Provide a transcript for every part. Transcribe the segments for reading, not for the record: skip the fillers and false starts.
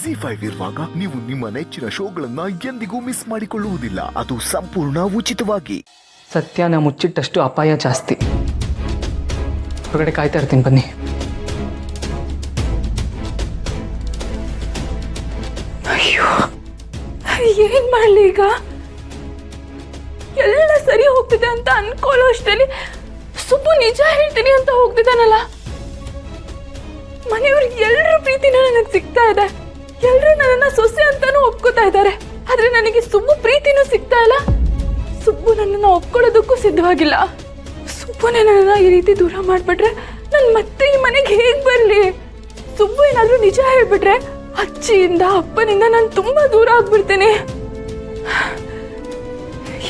ZEE5 ಇರುವಾಗ ನೀವು ನಿಮ್ಮ ನೆಚ್ಚಿನ ಶೋಗಳನ್ನ ಎಂದಿಗೂ ಮಿಸ್ ಮಾಡಿಕೊಳ್ಳುವುದಿಲ್ಲ. ಅದು ಸಂಪೂರ್ಣ ಉಚಿತವಾಗಿ. ಸತ್ಯನ ಮುಚ್ಚಿಟ್ಟಷ್ಟು ಅಪಾಯ ಜಾಸ್ತಿ. ಹೊರಗಡೆ ಕಾಯ್ತಾ ಇರ್ತೀನಿ, ಬನ್ನಿ. ಅಯ್ಯೋ, ಏನ್ ಮಾಡ್ಲಿ ಈಗ? ಎಲ್ಲ ಸರಿ ಹೋಗ್ತಿದೆ ಅಂತ ಅನ್ಕೊಳ್ಳೋ ಅಷ್ಟರಲ್ಲಿ ಸುಬ್ಬು ನಿಜ ಹೇಳ್ತೀನಿ ಅಂತ ಹೋಗ್ತಿದ್ದಾನಲ್ಲ. ಮನೆಯವ್ರಿಗೆ ಎಲ್ಲರ ಪ್ರೀತಿನ ನನಗೆ ಸಿಗ್ತಾ ಇದೆ, ಎಲ್ಲರೂ ನನ್ನನ್ನ ಸೊಸೆ ಅಂತಾನು ಒಪ್ಕೋತಾ ಇದ್ದಾರೆ. ಆದ್ರೆ ನನಗೆ ಸುಬ್ಬು ಪ್ರೀತಿನೂ ಸಿಗ್ತಾ ಇಲ್ಲ. ಸುಬ್ಬು ನನ್ನನ್ನು ಒಪ್ಕೊಳ್ಳೋದಕ್ಕೂ ಸಿದ್ಧವಾಗಿಲ್ಲ. ಸುಬ್ಬುನೇ ನನ್ನನ್ನ ಈ ರೀತಿ ದೂರ ಮಾಡ್ಬಿಟ್ರೆ ನಾನು ಮತ್ತೆ ಈ ಮನೆಗೆ ಹೇಗ್ ಬರ್ಲಿ? ಸುಬ್ಬು ಏನಾದ್ರೂ ನಿಜ ಹೇಳ್ಬಿಟ್ರೆ ಅಜ್ಜಿಯಿಂದ ಅಪ್ಪನಿಂದ ನಾನು ತುಂಬಾ ದೂರ ಆಗ್ಬಿಡ್ತೀನಿ.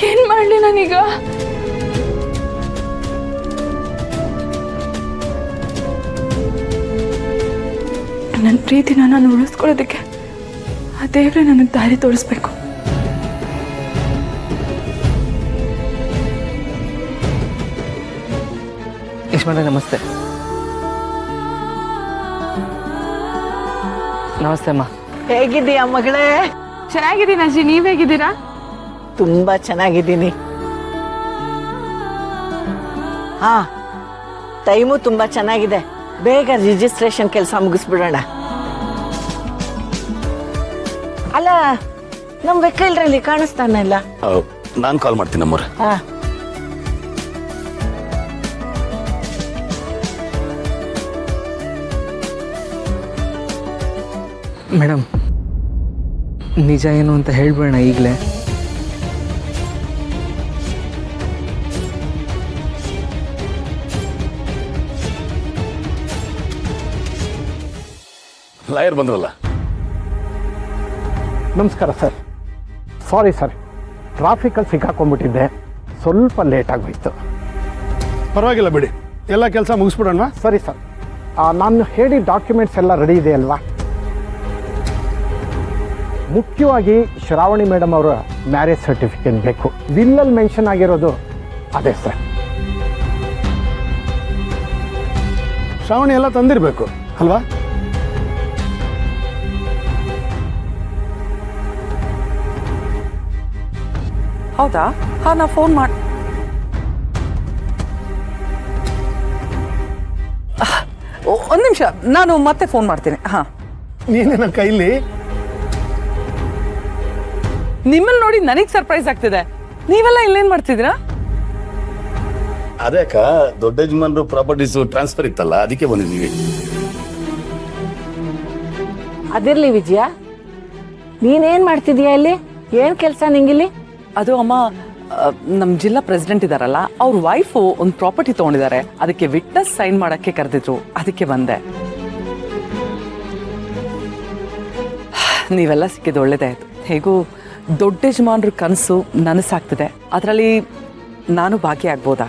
ಏನ್ ಮಾಡ್ಲಿ ನಾನೀಗ? ನನ್ನ ಪ್ರೀತಿನ ನಾನು ಉಳಿಸ್ಕೊಳ್ಳೋದಕ್ಕೆ ಆ ದೇವ್ರೆ ನನಗೆ ದಾರಿ ತೋರಿಸ್ಬೇಕು. ಯಶ್ಮಣ್ಣ ನಮಸ್ತೆ. ನಮಸ್ತೆ ಅಮ್ಮ. ಹೇಗಿದ್ದೀಯಾ ಮಗಳೇ? ಚೆನ್ನಾಗಿದ್ದೀನಿ ಅಜ್ಜಿ, ನೀವ್ ಹೇಗಿದ್ದೀರಾ? ತುಂಬಾ ಚೆನ್ನಾಗಿದ್ದೀನಿ. ಹಾ, ಟೈಮು ತುಂಬಾ ಚೆನ್ನಾಗಿದೆ. ಬೇಗ ರಿಜಿಸ್ಟ್ರೇಷನ್ ಕೆಲಸ ಮುಗಿಸ್ಬಿಡೋಣ. ಅಲ್ಲ, ನಮ್ ವೆಹಿಕಲ್ರಲ್ಲಿ ಕಾಣಿಸ್ತಾನೆ ಇಲ್ಲ. ನಾನು ಕಾಲ್ ಮಾಡ್ತೀನಿ ಅಮ್ಮವ್ರೆ. ಹಾ, ಮೇಡಮ್, ನಿಜ ಏನು ಅಂತ ಹೇಳ್ಬೇಡ ಈಗಲೇ. ಲಾಯರ್ ಬಂದ್ರಲ್ಲ. ನಮಸ್ಕಾರ ಸರ್. ಸಾರಿ ಸರ್, ಟ್ರಾಫಿಕಲ್ಲಿ ಸಿಕ್ಕಾಕೊಂಡ್ಬಿಟ್ಟಿದ್ದೆ, ಸ್ವಲ್ಪ ಲೇಟ್ ಆಗೋಯ್ತು. ಪರವಾಗಿಲ್ಲ ಬಿಡಿ, ಎಲ್ಲ ಕೆಲಸ ಮುಗಿಸ್ಬಿಡೋಣ. ಸರಿ ಸರ್, ನಾನು ಹೇಳಿ ಡಾಕ್ಯುಮೆಂಟ್ಸ್ ಎಲ್ಲ ರೆಡಿ ಇದೆ ಅಲ್ವಾ? ಮುಖ್ಯವಾಗಿ ಶ್ರಾವಣಿ ಮೇಡಮ್ ಅವರ ಮ್ಯಾರೇಜ್ ಸರ್ಟಿಫಿಕೇಟ್ ಬೇಕು. ವಿಲ್ಲಲ್ಲಿ ಮೆನ್ಷನ್ ಆಗಿರೋದು ಅದೇ ಸರ್. ಶ್ರಾವಣಿ ಎಲ್ಲ ತಂದಿರಬೇಕು ಅಲ್ವಾ? ಹೌದಾ? ಹಾ, ನಾ ಫೋನ್ ಮಾಡಿ. ಒಂದು ನಿಮಿಷ, ನಾನು ಮತ್ತೆ ಫೋನ್ ಮಾಡ್ತೀನಿ. ಹಾ, ನೀನೇನ ಕೈಲಿ ನಿಮ್ಮನ್ನ ನೋಡಿ ನನಗೆ ಸರ್ಪ್ರೈಸ್ ಆಗ್ತಿದೆ. ನೀವೆಲ್ಲ ಇಲ್ಲೇನ್ ಮಾಡ್ತಿದ್ದೀರಾ? ಅದೇ ಅಕ್ಕ, ದೊಡ್ಡ ಯಜಮಾನ್ರು ಪ್ರಾಪರ್ಟೀಸ್ ಟ್ರಾನ್ಸ್ಫರ್ ಇತ್ತಲ್ಲ, ಅದಕ್ಕೆ ಬಂದಿದ್ದೀವಿ. ಅದಿರ್ಲಿ ವಿಜಯ, ನೀನೇನ್ ಮಾಡ್ತಿದೀಯ ಇಲ್ಲಿ? ಏನ್ ಕೆಲಸ ನಿಂಗಿಲ್ಲಿ? ಅದು ಅಮ್ಮ, ನಮ್ಮ ಜಿಲ್ಲಾ ಪ್ರೆಸಿಡೆಂಟ್ ಇದಾರಲ್ಲ, ಅವ್ರ ವೈಫು ಒಂದು ಪ್ರಾಪರ್ಟಿ ತಗೊಂಡಿದ್ದಾರೆ. ಅದಕ್ಕೆ ವಿಟ್ನೆಸ್ ಸೈನ್ ಮಾಡಕ್ಕೆ ಕರೆದಿದ್ರು, ಅದಕ್ಕೆ ಬಂದೆ. ನೀವೆಲ್ಲ ಸಿಕ್ಕಿದ್ದು ಒಳ್ಳೇದಾಯ್ತು. ಹೇಗೂ ದೊಡ್ಡ ಯಜಮಾನ್ರ ಕನಸು ನನಸಾಗ್ತಿದೆ, ಅದರಲ್ಲಿ ನಾನು ಭಾಗಿಯಾಗ್ಬೋದಾ?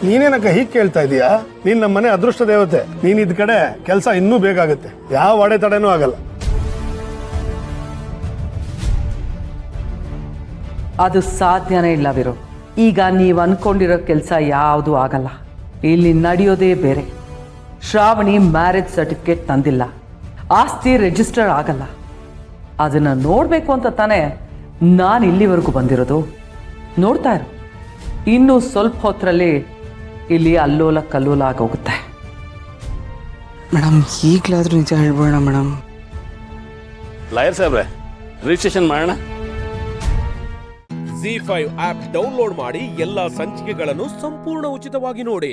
ನೀನೇನಕ್ಕ ಹೀಗೆ ಕೇಳ್ತಾ ಇದೀಯಾ? ನೀನ್ ನಮ್ಮ ಮನೆ ಅದೃಷ್ಟ ದೇವತೆ. ನೀನ್ ಇದ್ ಕಡೆ ಕೆಲಸ ಇನ್ನೂ ಬೇಕಾಗುತ್ತೆ, ಯಾವ ಅಡೆತಡೆನೂ ಆಗಲ್ಲ. ಅದು ಸಾಧ್ಯನೇ ಇಲ್ಲ ವೀರು. ಈಗ ನೀವು ಅನ್ಕೊಂಡಿರೋ ಕೆಲಸ ಯಾವುದೂ ಆಗಲ್ಲ. ಇಲ್ಲಿ ನಡೆಯೋದೇ ಬೇರೆ. ಶ್ರಾವಣಿ ಮ್ಯಾರೇಜ್ ಸರ್ಟಿಫಿಕೇಟ್ ತಂದಿಲ್ಲ, ಆಸ್ತಿ ರಿಜಿಸ್ಟರ್ ಆಗಲ್ಲ. ಅದನ್ನ ನೋಡ್ಬೇಕು ಅಂತ ತಾನೇ ನಾನು ಇಲ್ಲಿವರೆಗೂ ಬಂದಿರೋದು. ನೋಡ್ತಾ ಇರು, ಇನ್ನೂ ಸ್ವಲ್ಪ ಹೊತ್ತರಲ್ಲಿ ಇಲ್ಲಿ ಅಲ್ಲೋಲ ಕಲ್ಲೋಲ ಆಗೋಗುತ್ತೆ. ಮೇಡಮ್, ಈಗಲಾದರೂ ನಿಜ ಹೇಳ್ಬೇಡ ಮೇಡಮ್. ಲಾಯರ್ ಸಾಹೇಬ್ರೆ, ರಿಜಿಸ್ಟ್ರೇಷನ್ ಮಾಡೋಣ. ZEE5 ಆಪ್ ಡೌನ್ಲೋಡ್ ಮಾಡಿ ಎಲ್ಲಾ ಸಂಚಿಕೆಗಳನ್ನು ಸಂಪೂರ್ಣ ಉಚಿತವಾಗಿ ನೋಡಿ.